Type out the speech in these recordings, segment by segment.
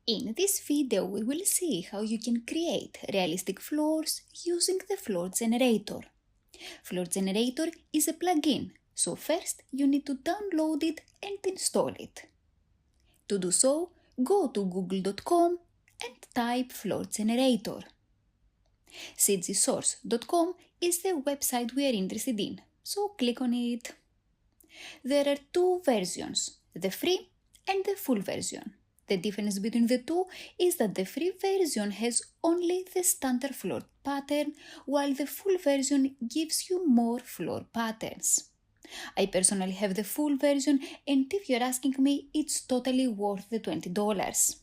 In this video we will see how you can create realistic floors using the floor generator. Floor generator is a plugin, so first you need to download it and install it. To do so, go to google.com and type floor generator. cgsource.com is the website we are interested in, so click on it. There are two versions, the free and the full version. The difference between the two is that the free version has only the standard floor pattern, while the full version gives you more floor patterns. I personally have the full version, and if you're asking me, it's totally worth the $20.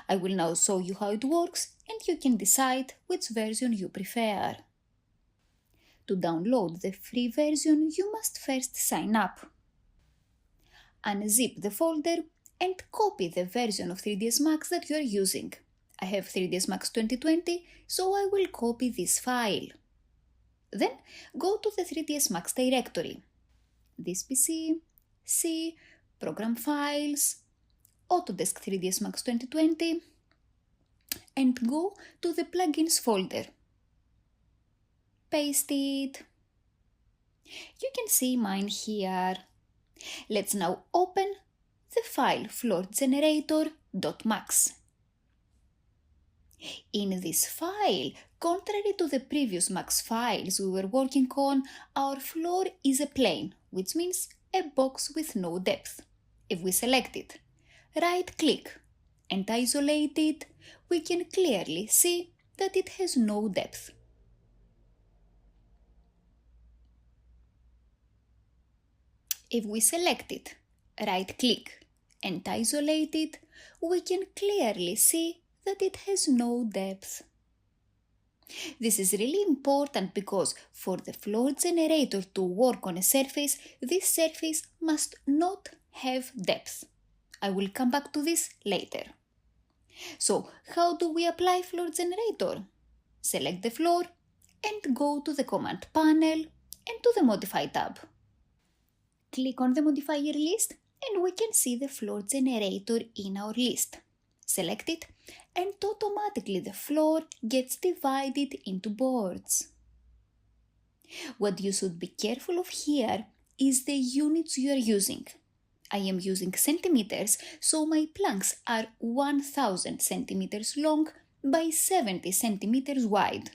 I will now show you how it works, and you can decide which version you prefer. To download the free version, you must first sign up. Unzip the folder and copy the version of 3ds Max that you are using. I have 3ds Max 2020, so I will copy this file. Then go to the 3ds Max directory. This PC, C, Program Files, Autodesk 3ds Max 2020, and go to the Plugins folder. Paste it. You can see mine here. Let's now open the file floorgenerator.max. In this file, contrary to the previous Max files we were working on, our floor is a plane, which means a box with no depth. If we select it, right-click and isolate it, we can clearly see that it has no depth. If we select it, right-click and isolate it, we can clearly see that it has no depth. This is really important because for the floor generator to work on a surface, this surface must not have depth. I will come back to this later. So, how do we apply floor generator? Select the floor and go to the command panel and to the Modify tab. Click on the modifier list and we can see the floor generator in our list. Select it and automatically the floor gets divided into boards. What you should be careful of here is the units you are using. I am using centimeters, so my planks are 1000 centimeters long by 70 centimeters wide.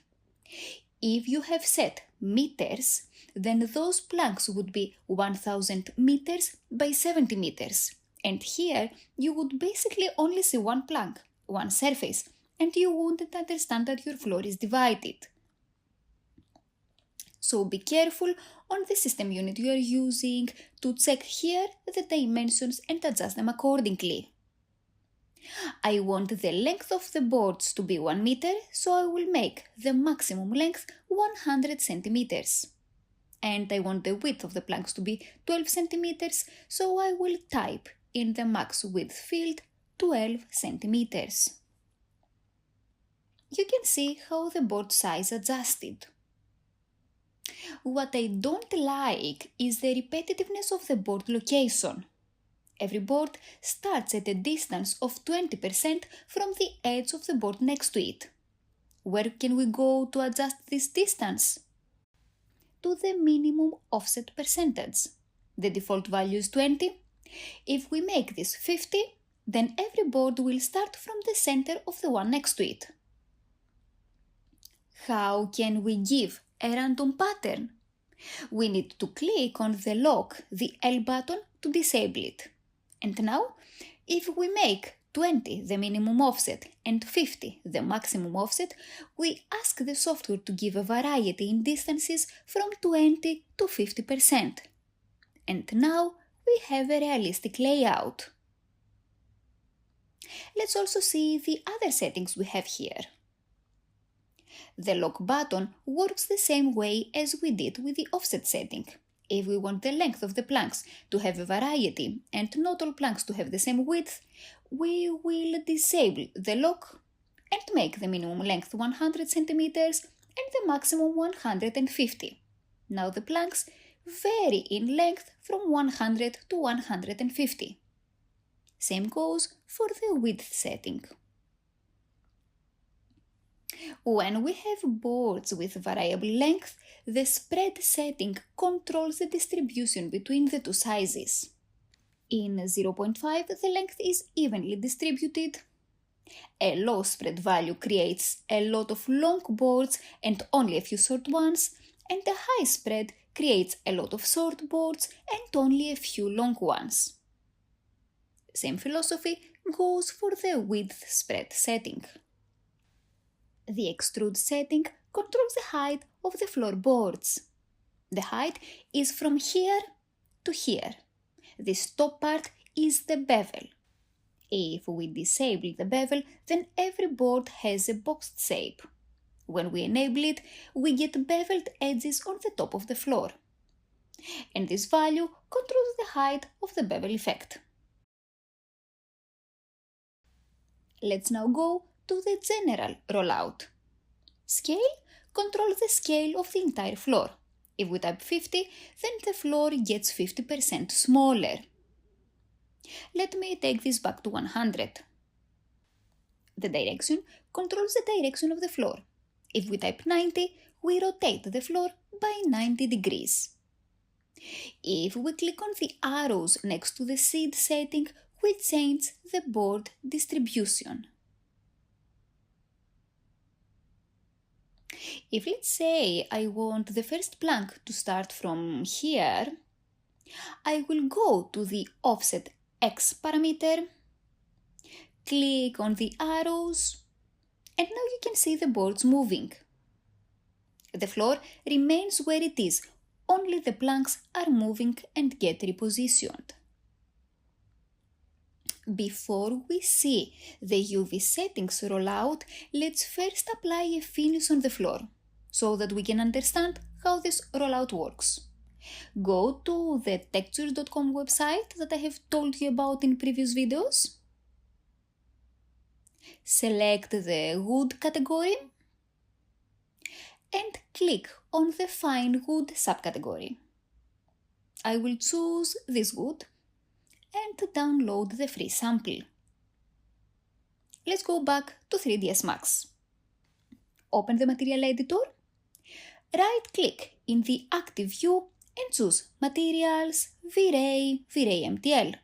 If you have set meters, then those planks would be 1000 meters by 70 meters. And here you would basically only see one plank, one surface, and you wouldn't understand that your floor is divided. So be careful on the system unit you are using to check here the dimensions and adjust them accordingly. I want the length of the boards to be 1 meter, so I will make the maximum length 100 centimeters. And I want the width of the planks to be 12 centimeters, so I will type in the max width field 12 centimeters. You can see how the board size adjusted. What I don't like is the repetitiveness of the board location. Every board starts at a distance of 20% from the edge of the board next to it. Where can we go to adjust this distance? To the minimum offset percentage. The default value is 20. If we make this 50, then every board will start from the center of the one next to it. How can we give a random pattern? We need to click on the lock, the L button, to disable it. And now, if we make 20 the minimum offset and 50 the maximum offset, we ask the software to give a variety in distances from 20 to 50%. And now we have a realistic layout. Let's also see the other settings we have here. The lock button works the same way as we did with the offset setting. If we want the length of the planks to have a variety and not all planks to have the same width, we will disable the lock and make the minimum length 100 centimeters and the maximum 150. Now the planks vary in length from 100 to 150. Same goes for the width setting. When we have boards with variable length, the spread setting controls the distribution between the two sizes. In 0.5, the length is evenly distributed. A low spread value creates a lot of long boards and only a few short ones, and a high spread creates a lot of short boards and only a few long ones. Same philosophy goes for the width spread setting. The extrude setting controls the height of the floorboards. The height is from here to here. This top part is the bevel. If we disable the bevel, then every board has a boxed shape. When we enable it, we get beveled edges on the top of the floor. And this value controls the height of the bevel effect. Let's now go to the general rollout. Scale controls the scale of the entire floor. If we type 50, then the floor gets 50% smaller. Let me take this back to 100. The direction controls the direction of the floor. If we type 90, we rotate the floor by 90 degrees. If we click on the arrows next to the seed setting, we change the board distribution. If let's say I want the first plank to start from here, I will go to the offset X parameter, click on the arrows, and now you can see the boards moving. The floor remains where it is, only the planks are moving and get repositioned. Before we see the UV settings roll out, let's first apply a finish on the floor, so that we can understand how this rollout works. Go to the textures.com website that I have told you about in previous videos. Select the wood category and click on the fine wood subcategory. I will choose this wood and download the free sample. Let's go back to 3ds Max. Open the material editor, right-click in the active view and choose Materials, V-Ray, V-Ray MTL.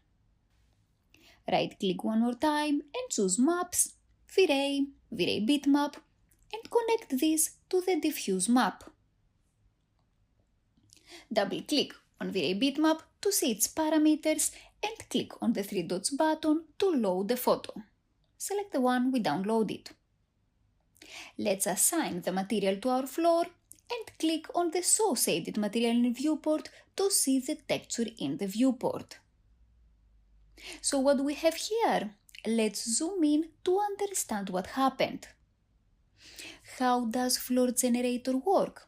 Right-click one more time and choose Maps, V-Ray, V-Ray Bitmap, and connect this to the diffuse map. Double-click on V-Ray Bitmap to see its parameters and click on the three dots button to load the photo. Select the one we downloaded. Let's assign the material to our floor and click on the Show Shaded Material in Viewport to see the texture in the viewport. So what do we have here? Let's zoom in to understand what happened. How does floor generator work?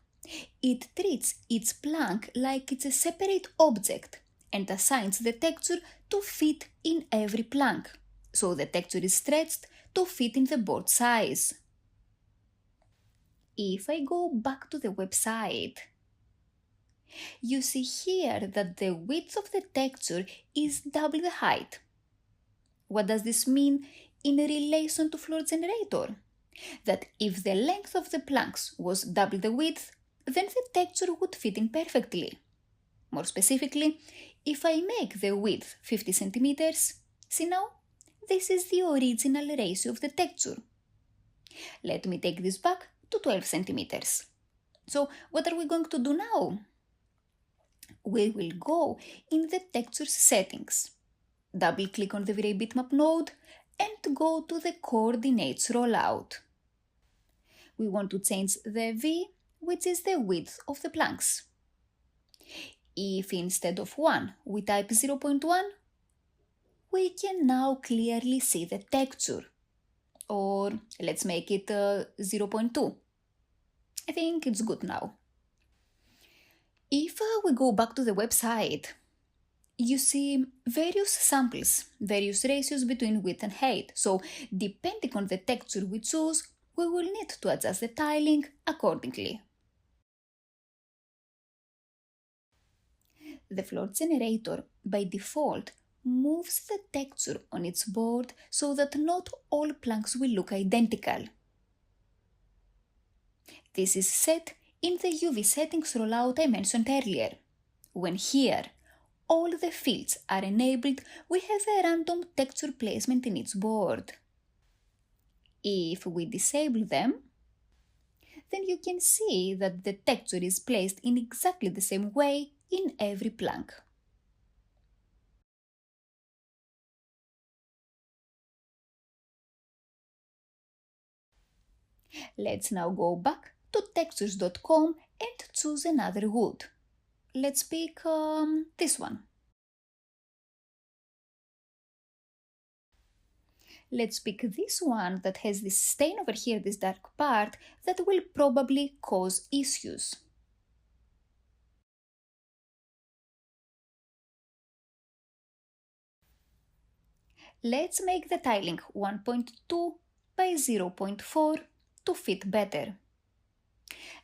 It treats each plank like it's a separate object and assigns the texture to fit in every plank, so the texture is stretched to fit in the board size. If I go back to the website, you see here that the width of the texture is double the height. What does this mean in relation to floor generator? That if the length of the planks was double the width, then the texture would fit in perfectly. More specifically, if I make the width 50 centimeters, see now, this is the original ratio of the texture. Let me take this back to 12 centimeters. So what are we going to do now? We will go in the textures settings, double click on the V-Ray bitmap node and go to the coordinates rollout. We want to change the V, which is the width of the planks. If instead of 1 we type 0.1, we can now clearly see the texture. Or let's make it 0.2. I think it's good now. If we go back to the website, you see various samples, various ratios between width and height. So depending on the texture we choose, we will need to adjust the tiling accordingly. The floor generator by default moves the texture on its board so that not all planks will look identical. This is set in the UV settings rollout I mentioned earlier. When here all the fields are enabled, we have a random texture placement in each board. If we disable them, then you can see that the texture is placed in exactly the same way in every plank. Let's now go back to textures.com and choose another wood. Let's pick this one. Let's pick this one that has this stain over here, this dark part, that will probably cause issues. Let's make the tiling 1.2 by 0.4 to fit better.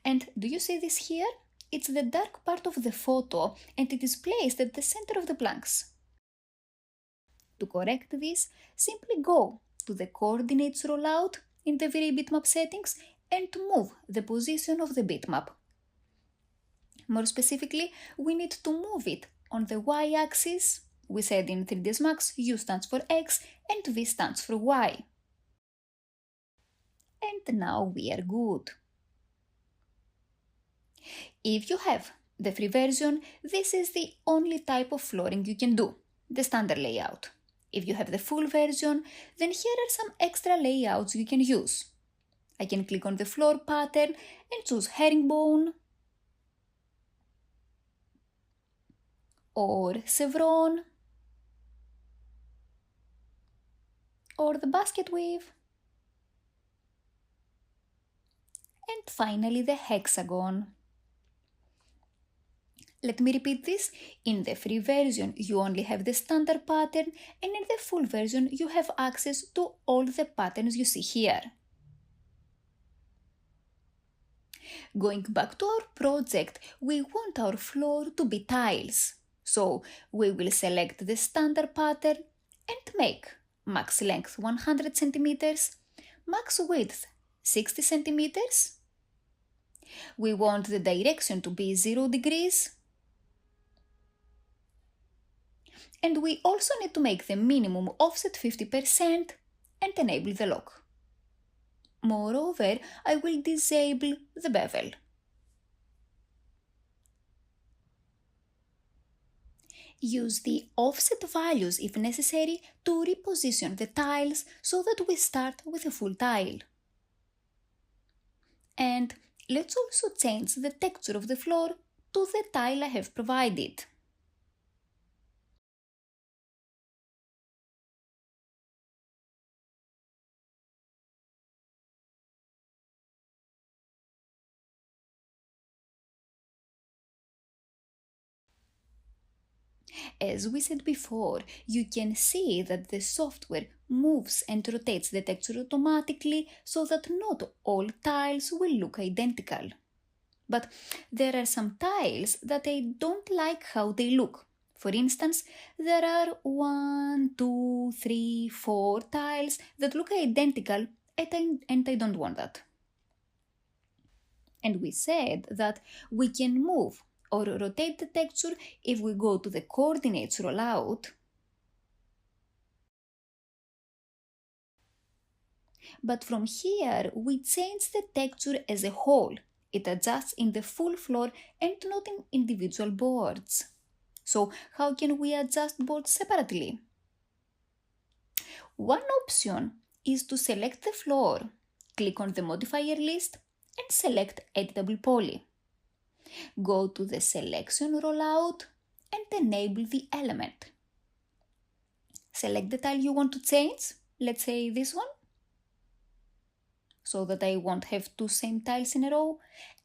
And do you see this here? It's the dark part of the photo and it is placed at the center of the planks. To correct this, simply go to the coordinates rollout in the V-Ray bitmap settings and move the position of the bitmap. More specifically, we need to move it on the y-axis. We said in 3ds Max, U stands for X and V stands for Y. And now we are good. If you have the free version, this is the only type of flooring you can do, the standard layout. If you have the full version, then here are some extra layouts you can use. I can click on the floor pattern and choose herringbone or chevron or the basket weave. And finally the hexagon. Let me repeat this. In the free version, you only have the standard pattern, and in the full version, you have access to all the patterns you see here. Going back to our project, we want our floor to be tiles. So we will select the standard pattern and make max length 100 cm, max width 60 cm. We want the direction to be 0 degrees. And we also need to make the minimum offset 50% and enable the lock. Moreover, I will disable the bevel. Use the offset values if necessary to reposition the tiles so that we start with a full tile. And let's also change the texture of the floor to the tile I have provided. As we said before, you can see that the software moves and rotates the texture automatically so that not all tiles will look identical. But there are some tiles that I don't like how they look. For instance, there are 1, 2, 3, 4 tiles that look identical and I don't want that. And we said that we can move or rotate the texture if we go to the coordinates rollout. But from here, we change the texture as a whole. It adjusts in the full floor and not in individual boards. So how can we adjust boards separately? One option is to select the floor, click on the modifier list and select Editable Poly. Go to the selection rollout and enable the element. Select the tile you want to change, let's say this one, so that I won't have two same tiles in a row,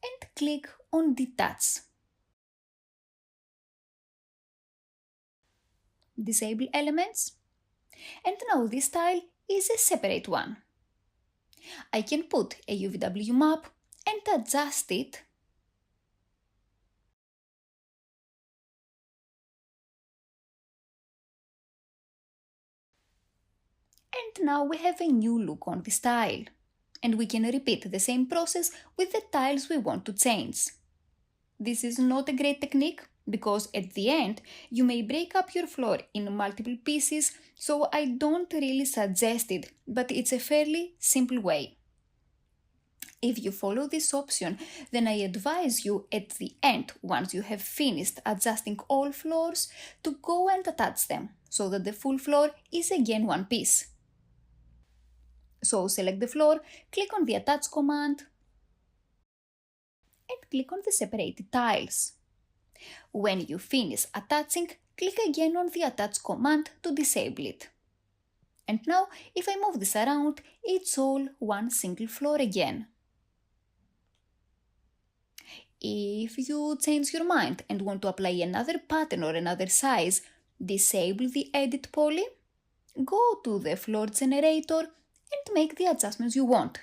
and click on Detach. Disable elements, and now this tile is a separate one. I can put a UVW map and adjust it now we have a new look on this tile. And we can repeat the same process with the tiles we want to change. This is not a great technique because at the end you may break up your floor in multiple pieces, so I don't really suggest it, but it's a fairly simple way. If you follow this option, then I advise you at the end, once you have finished adjusting all floors, to go and attach them, so that the full floor is again one piece. So select the floor, click on the Attach command, and click on the separated tiles. When you finish attaching, click again on the Attach command to disable it. And now, if I move this around, it's all one single floor again. If you change your mind and want to apply another pattern or another size, disable the Edit Poly, go to the floor generator and make the adjustments you want.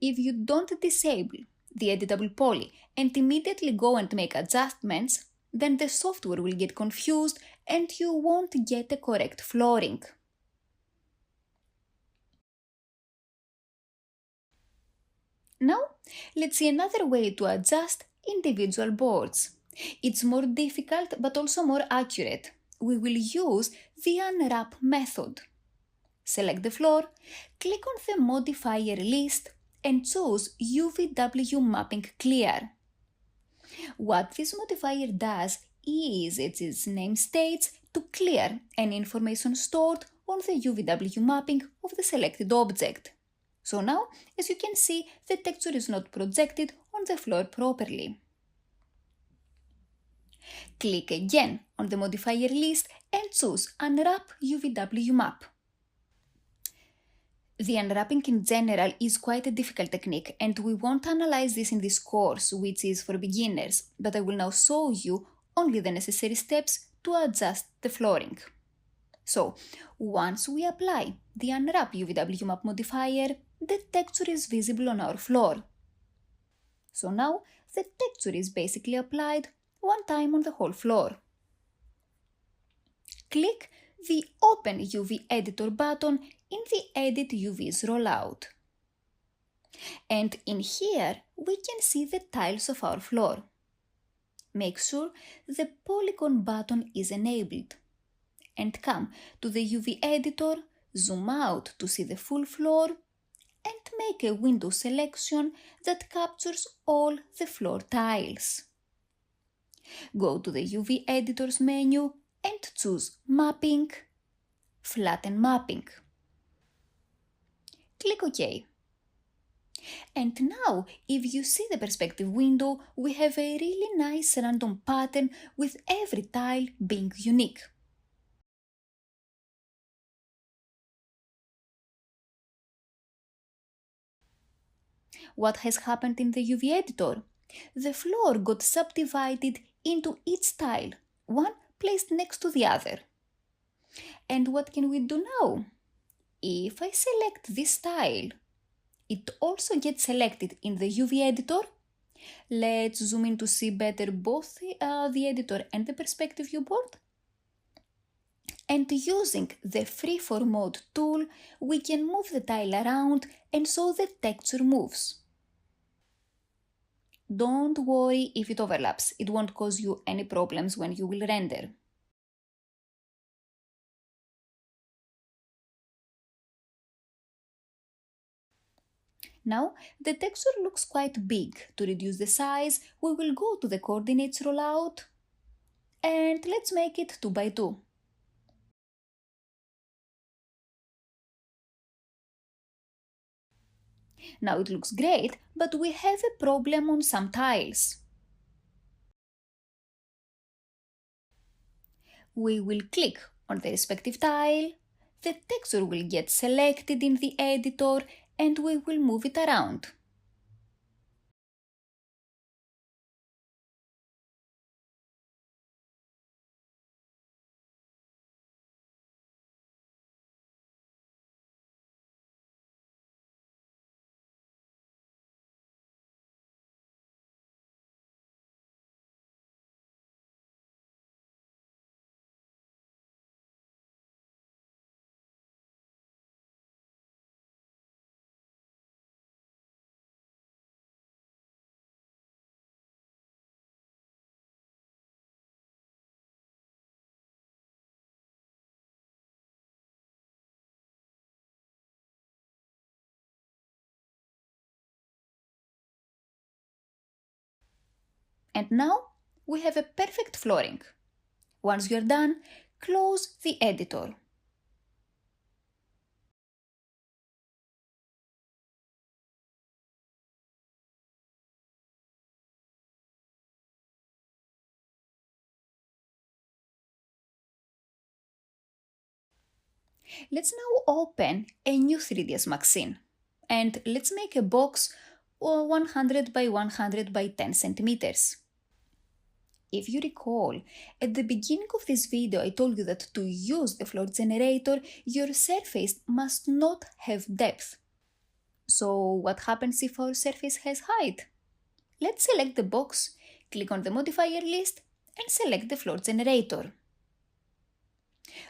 If you don't disable the editable poly and immediately go and make adjustments, then the software will get confused and you won't get a correct flooring. Now, let's see another way to adjust individual boards. It's more difficult but also more accurate. We will use the unwrap method. Select the floor, click on the modifier list and choose UVW mapping clear. What this modifier does is, as its name states, to clear any information stored on the UVW mapping of the selected object. So now, as you can see, the texture is not projected on the floor properly. Click again on the modifier list and choose Unwrap UVW Map. The unwrapping in general is quite a difficult technique and we won't analyze this in this course, which is for beginners, but I will now show you only the necessary steps to adjust the flooring. So, once we apply the Unwrap UVW Map modifier, the texture is visible on our floor. So now, the texture is basically applied one time on the whole floor. Click the Open UV Editor button in the Edit UVs rollout. And in here, we can see the tiles of our floor. Make sure the Polygon button is enabled. And come to the UV editor, zoom out to see the full floor, and make a window selection that captures all the floor tiles. Go to the UV editor's menu and choose Mapping, Flatten Mapping. Click OK. And now, if you see the perspective window, we have a really nice random pattern with every tile being unique. What has happened in the UV editor? The floor got subdivided into each tile, one placed next to the other. And what can we do now? If I select this tile, it also gets selected in the UV editor. Let's zoom in to see better both the editor and the perspective viewport. And using the freeform mode tool, we can move the tile around and so the texture moves. Don't worry if it overlaps, it won't cause you any problems when you will render. Now, the texture looks quite big. To reduce the size, we will go to the coordinates rollout and let's make it 2 by 2. Now it looks great, but we have a problem on some tiles. We will click on the respective tile, the texture will get selected in the editor and we will move it around. And now we have a perfect flooring. Once you're done, close the editor. Let's now open a new 3ds Max scene. And let's make a box 100 by 100 by 10 centimeters. If you recall, at the beginning of this video I told you that to use the floor generator, your surface must not have depth. So what happens if our surface has height? Let's select the box, click on the modifier list and select the floor generator.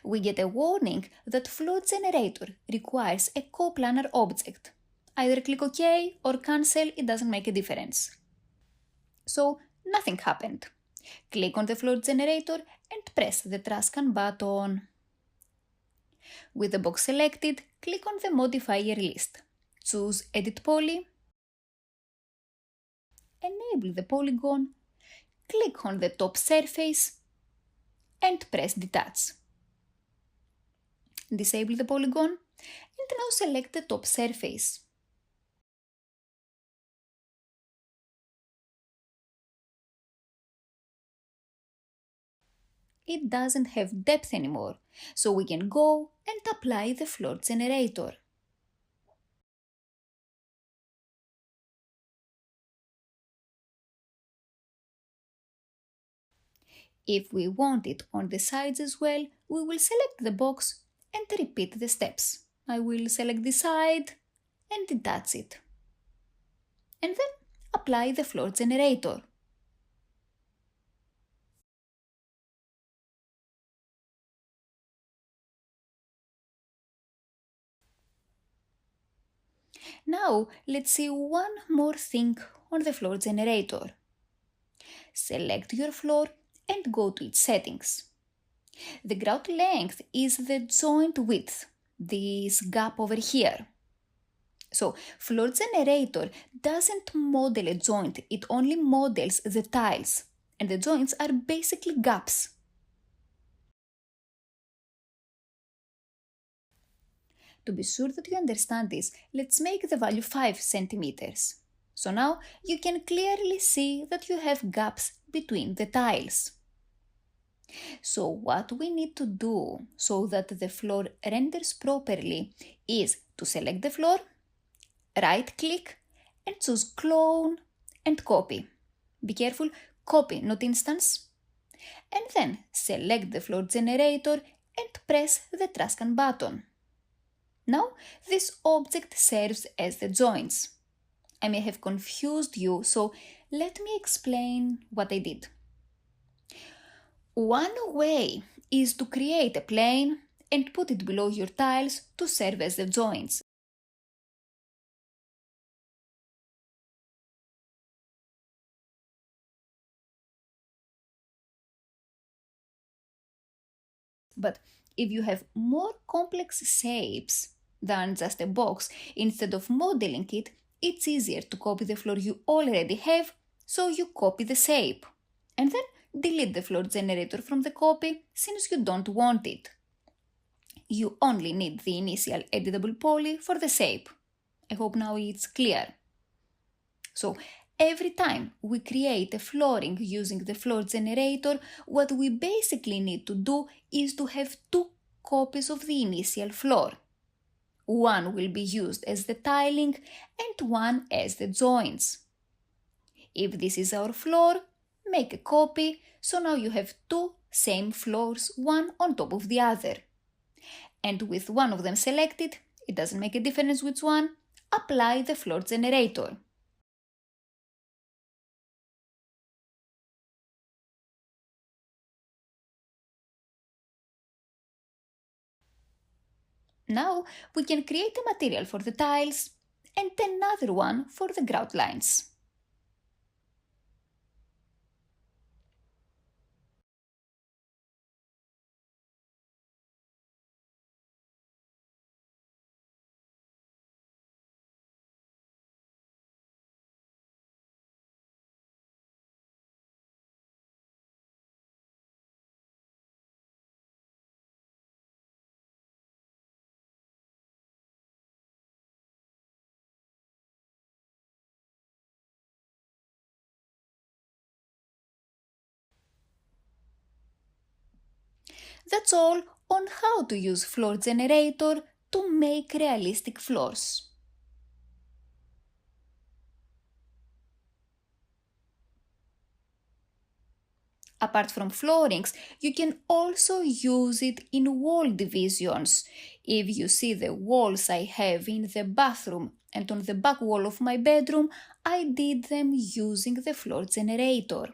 We get a warning that floor generator requires a coplanar object. Either click OK or cancel, it doesn't make a difference. So nothing happened. Click on the floor generator and press the trash can button. With the box selected, click on the modifier list. Choose Edit Poly. Enable the polygon. Click on the top surface and press Detach. Disable the polygon and now select the top surface. It doesn't have depth anymore, so we can go and apply the floor generator. If we want it on the sides as well, we will select the box and repeat the steps. I will select the side and detach it. And then apply the floor generator. Now let's see one more thing on the floor generator. Select your floor and go to its settings. The grout length is the joint width, this gap over here. So, floor generator doesn't model a joint, it only models the tiles, and the joints are basically gaps. To be sure that you understand this, let's make the value 5 centimeters. So now you can clearly see that you have gaps between the tiles. So what we need to do so that the floor renders properly is to select the floor, right click and choose clone and copy. Be careful, copy, not instance. And then select the floor generator and press the trash can button. Now this object serves as the joints. I may have confused you, so let me explain what I did. One way is to create a plane and put it below your tiles to serve as the joints. But if you have more complex shapes than just a box, instead of modeling it, it's easier to copy the floor you already have, so you copy the shape. And then delete the floor generator from the copy since you don't want it. You only need the initial editable poly for the shape. I hope now it's clear. So every time we create a flooring using the floor generator, what we basically need to do is to have two copies of the initial floor. One will be used as the tiling and one as the joints. If this is our floor, make a copy, so now you have two same floors, one on top of the other. And with one of them selected, it doesn't make a difference which one, apply the floor generator. Now we can create a material for the tiles and another one for the grout lines. That's all on how to use floor generator to make realistic floors. Apart from floorings, you can also use it in wall divisions. If you see the walls I have in the bathroom and on the back wall of my bedroom, I did them using the floor generator.